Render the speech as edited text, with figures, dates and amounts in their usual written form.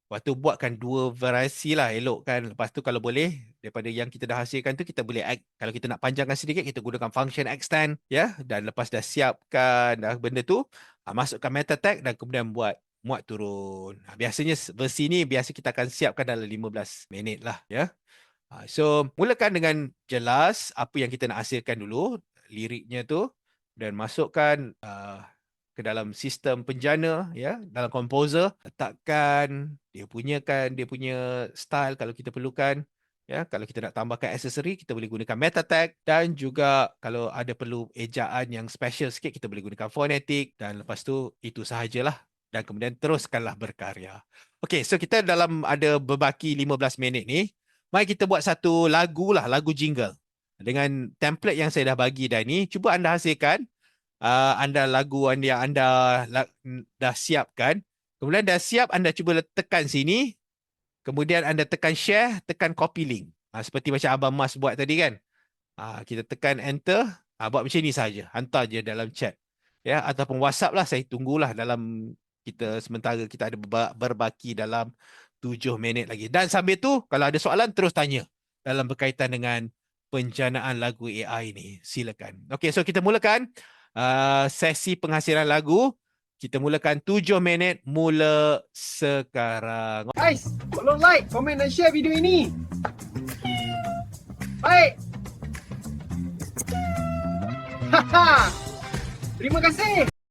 Lepas tu buatkan 2 variasi lah, elokkan. Lepas tu kalau boleh, daripada yang kita dah hasilkan tu, kita boleh kalau kita nak panjangkan sedikit, kita gunakan function extend, ya. Dan lepas dah siapkan dah benda tu, masukkan meta tag dan kemudian buat muat turun. Biasanya versi ni biasa kita akan siapkan dalam 15 minit lah, ya. So, mulakan dengan jelas apa yang kita nak hasilkan dulu, liriknya tu, dan masukkan ke dalam sistem penjana, ya, dalam composer, letakkan dia punya style kalau kita perlukan, ya. Kalau kita nak tambahkan aksesori, kita boleh gunakan meta tag, dan juga kalau ada perlu ejaan yang special sikit, kita boleh gunakan phonetic, dan lepas tu itu sahajalah, dan kemudian teruskanlah berkarya. Okey, so kita dalam ada berbaki 15 minit ni, mari kita buat satu lagu lah, lagu jingle dengan template yang saya dah bagi dah ni. Cuba anda hasilkan anda lagu yang anda dah siapkan. Kemudian dah siap, anda cuba tekan sini. Kemudian anda tekan share, tekan copy link. Seperti macam Abang Mas buat tadi kan. Kita tekan enter. Buat macam ni saja. Hantar je dalam chat. Ya, ataupun WhatsApp lah. Saya tunggulah dalam kita sementara kita ada berbaki dalam 7 minit lagi. Dan sambil tu, kalau ada soalan, terus tanya dalam berkaitan dengan penjanaan lagu AI ni. Silakan. Okay, so kita mulakan sesi penghasilan lagu. Kita mulakan 7 minit mula sekarang. Guys, tolong like, komen dan share video ini. Baik. Haha. Terima kasih.